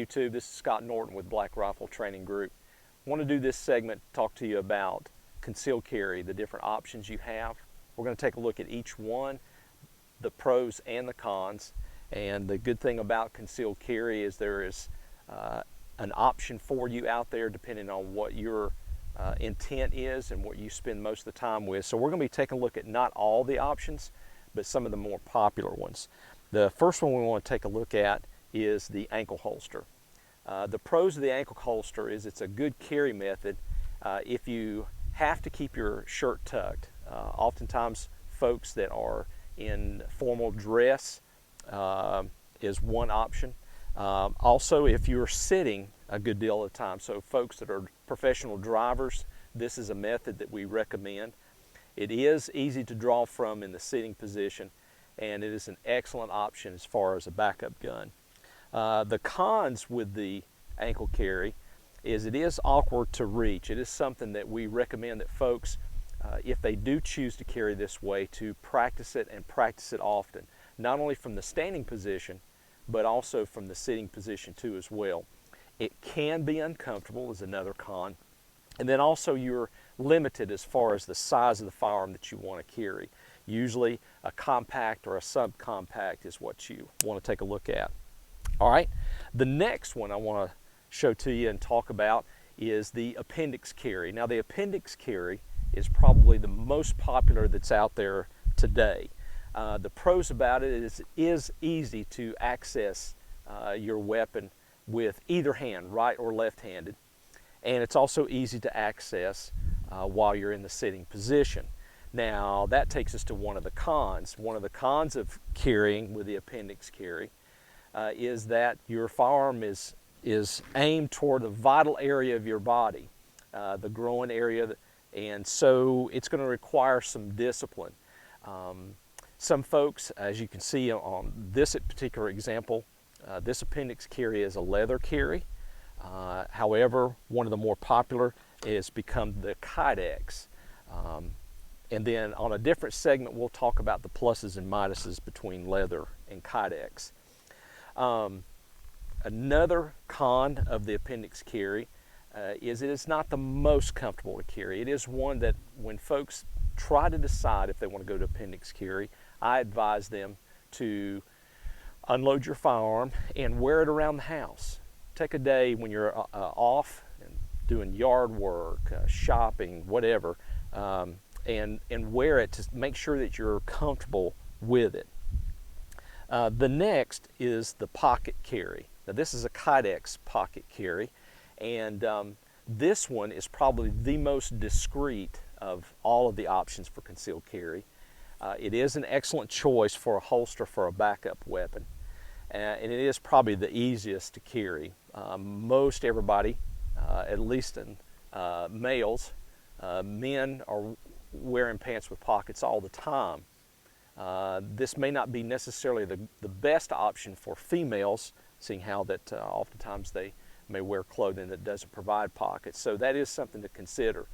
YouTube. This is Scott Norton with Black Rifle Training Group. I want to do this segment to talk to you about concealed carry, the different options you have. We're going to take a look at each one, the pros and the cons. And the good thing about concealed carry is there is an option for you out there depending on what your intent is and what you spend most of the time with. So we're going to be taking a look at not all the options, but some of the more popular ones. The first one we want to take a look at is the ankle holster. The pros of the ankle holster is it's a good carry method if you have to keep your shirt tucked. Oftentimes folks that are in formal dress is one option. Also, if you're sitting a good deal of the time, so folks that are professional drivers, this is a method that we recommend. It is easy to draw from in the sitting position, and it is an excellent option as far as a backup gun. The cons with the ankle carry is it is awkward to reach. It is something that we recommend that folks, if they do choose to carry this way, to practice it and practice it often. Not only from the standing position, but also from the sitting position too as well. It can be uncomfortable is another con. And then also you're limited as far as the size of the firearm that you want to carry. Usually a compact or a subcompact is what you want to take a look at. All right, the next one I want to show to you and talk about is the appendix carry. Now the appendix carry is probably the most popular that's out there today. The pros about it is easy to access your weapon with either hand, right or left-handed, and it's also easy to access while you're in the sitting position. Now that takes us to one of the cons. One of the cons of carrying with the appendix carry is that your firearm is aimed toward the vital area of your body, the groin area, and so it's going to require some discipline. Some folks, as you can see on this particular example, this appendix carry is a leather carry. However, one of the more popular is become the kydex. And then on a different segment, we'll talk about the pluses and minuses between leather and kydex. Another con of the appendix carry is it is not the most comfortable to carry. It is one that when folks try to decide if they want to go to appendix carry, I advise them to unload your firearm and wear it around the house. Take a day when you're off and doing yard work, shopping, whatever, and wear it to make sure that you're comfortable with it. The next is the pocket carry. Now this is a kydex pocket carry, and this one is probably the most discreet of all of the options for concealed carry. It is an excellent choice for a holster for a backup weapon, and it is probably the easiest to carry. Most everybody, at least in males, men are wearing pants with pockets all the time. This may not be necessarily the best option for females, seeing how that oftentimes they may wear clothing that doesn't provide pockets. So that is something to consider.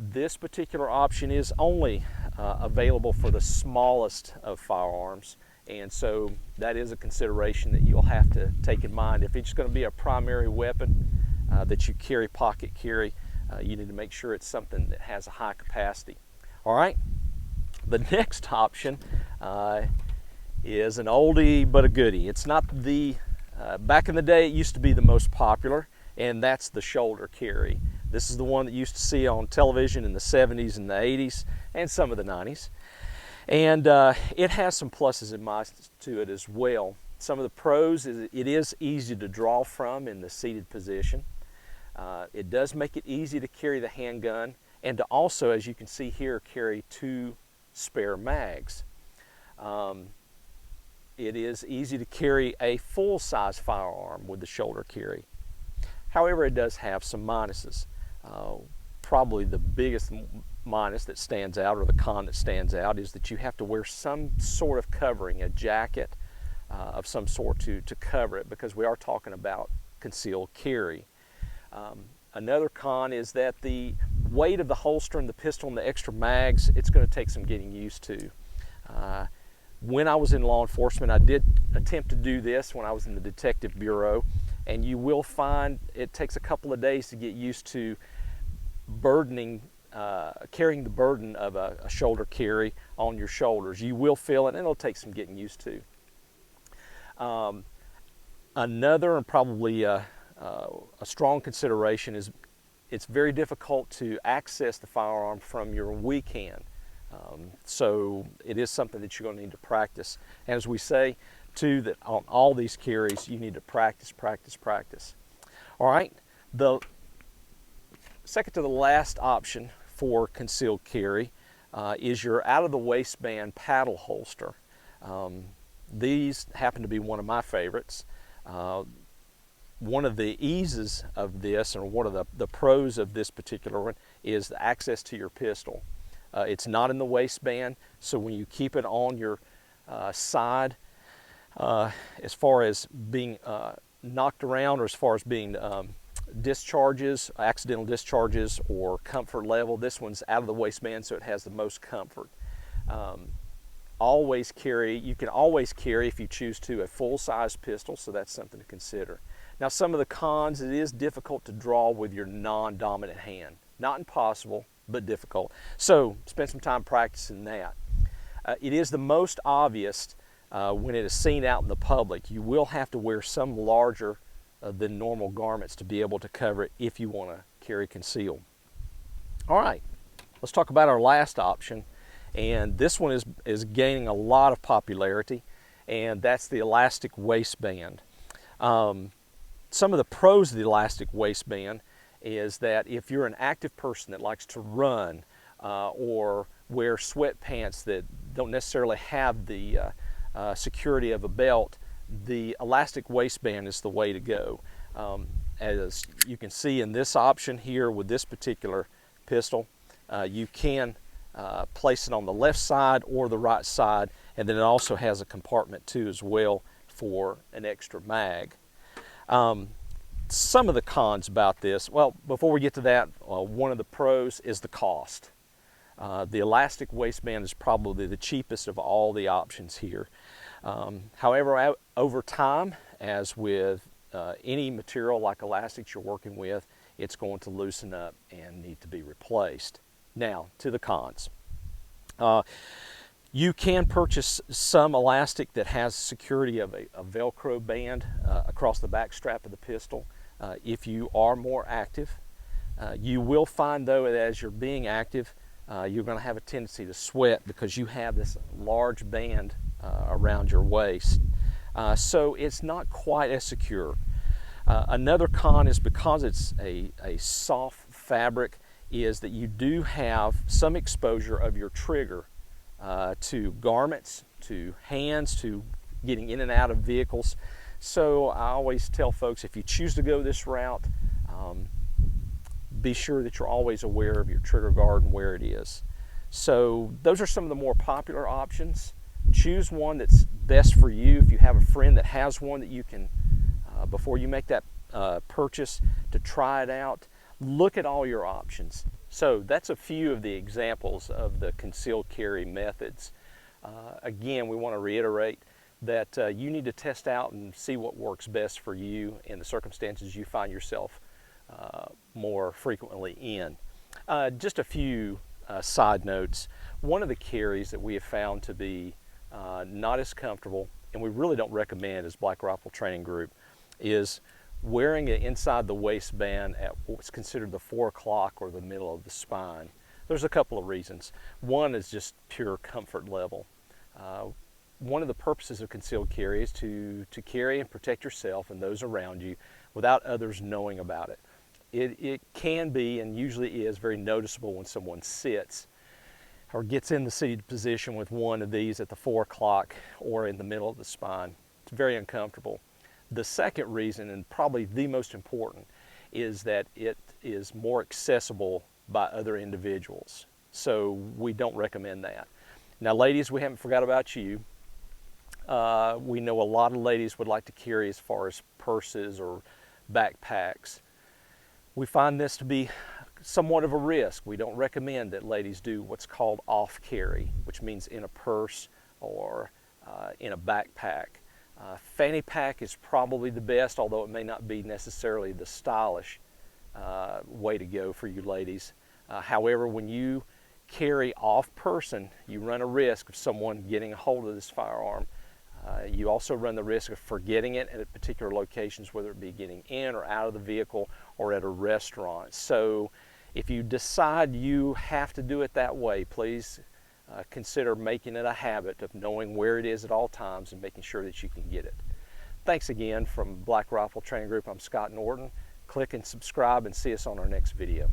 This particular option is only available for the smallest of firearms, and so that is a consideration that you'll have to take in mind. If it's going to be a primary weapon that you carry, pocket carry, you need to make sure it's something that has a high capacity. All right, the next option is an oldie but a goodie. It's not the, back in the day it used to be the most popular, and that's the shoulder carry. This is the one that you used to see on television in the 70s and the 80s and some of the 90s. And it has some pluses and minuses to it as well. Some of the pros is it is easy to draw from in the seated position. It does make it easy to carry the handgun and to also, as you can see here, carry 2 spare mags. It is easy to carry a full-size firearm with the shoulder carry. However, it does have some minuses. Probably the biggest minus that stands out, or the con that stands out, is that you have to wear some sort of covering, a jacket of some sort to cover it, because we are talking about concealed carry. Another con is that the weight of the holster and the pistol and the extra mags, it's going to take some getting used to. When I was in law enforcement, I did attempt to do this when I was in the detective bureau, and you will find it takes a couple of days to get used to carrying the burden of a shoulder carry on your shoulders. You will feel it, and it'll take some getting used to. Another, and probably a strong consideration, is it's very difficult to access the firearm from your weak hand. So it is something that you're going to need to practice. And as we say, too, that on all these carries, you need to practice, practice, practice. All right, the second to the last option for concealed carry is your out-of-the-waistband paddle holster. These happen to be one of my favorites. One of the eases of this, or one of the pros of this particular one, is the access to your pistol. It's not in the waistband, so when you keep it on your side, as far as being knocked around, or as far as being discharges, accidental discharges, or comfort level, this one's out of the waistband, so it has the most comfort. Always carry, you can always carry, if you choose to, a full-size pistol, so that's something to consider. Now, some of the cons: it is difficult to draw with your non-dominant hand. Not impossible, but difficult. So spend some time practicing that. It is the most obvious when it is seen out in the public. You will have to wear some larger than normal garments to be able to cover it if you want to carry conceal. All right, let's talk about our last option, and this one is gaining a lot of popularity, and that's the elastic waistband. Some of the pros of the elastic waistband is that if you're an active person that likes to run or wear sweatpants that don't necessarily have the security of a belt, the elastic waistband is the way to go. As you can see in this option here with this particular pistol, you can place it on the left side or the right side, and then it also has a compartment too as well for an extra mag. Some of the cons about this, well, before we get to that, one of the pros is the cost. The elastic waistband is probably the cheapest of all the options here. However, over time, as with any material like elastics you're working with, it's going to loosen up and need to be replaced. Now, to the cons. You can purchase some elastic that has security of a Velcro band across the back strap of the pistol if you are more active. You will find, though, that as you're being active, you're going to have a tendency to sweat because you have this large band around your waist. So it's not quite as secure. Another con is because it's a soft fabric, is that you do have some exposure of your trigger to garments, to hands, to getting in and out of vehicles. So I always tell folks, if you choose to go this route, be sure that you're always aware of your trigger guard and where it is. So those are some of the more popular options. Choose one that's best for you. If you have a friend that has one that you can, before you make that purchase, to try it out, look at all your options. So that's a few of the examples of the concealed carry methods. Again, we want to reiterate that you need to test out and see what works best for you in the circumstances you find yourself more frequently in. Just a few side notes. One of the carries that we have found to be not as comfortable, and we really don't recommend as Black Rifle Training Group, is wearing it inside the waistband at what's considered the 4 o'clock or the middle of the spine. There's a couple of reasons. One is just pure comfort level. One of the purposes of concealed carry is to carry and protect yourself and those around you without others knowing about it. It can be, and usually is, very noticeable when someone sits or gets in the seated position with one of these at the 4 o'clock or in the middle of the spine. It's very uncomfortable. The second reason, and probably the most important, is that it is more accessible by other individuals. So we don't recommend that. Now, ladies, we haven't forgot about you. We know a lot of ladies would like to carry as far as purses or backpacks. We find this to be somewhat of a risk. We don't recommend that ladies do what's called off carry, which means in a purse or in a backpack. Fanny pack is probably the best, although it may not be necessarily the stylish way to go for you ladies. However, when you carry off person, you run a risk of someone getting a hold of this firearm. You also run the risk of forgetting it at particular locations, whether it be getting in or out of the vehicle or at a restaurant. So if you decide you have to do it that way, please consider making it a habit of knowing where it is at all times and making sure that you can get it. Thanks again from Black Rifle Training Group. I'm Scott Norton. Click and subscribe and see us on our next video.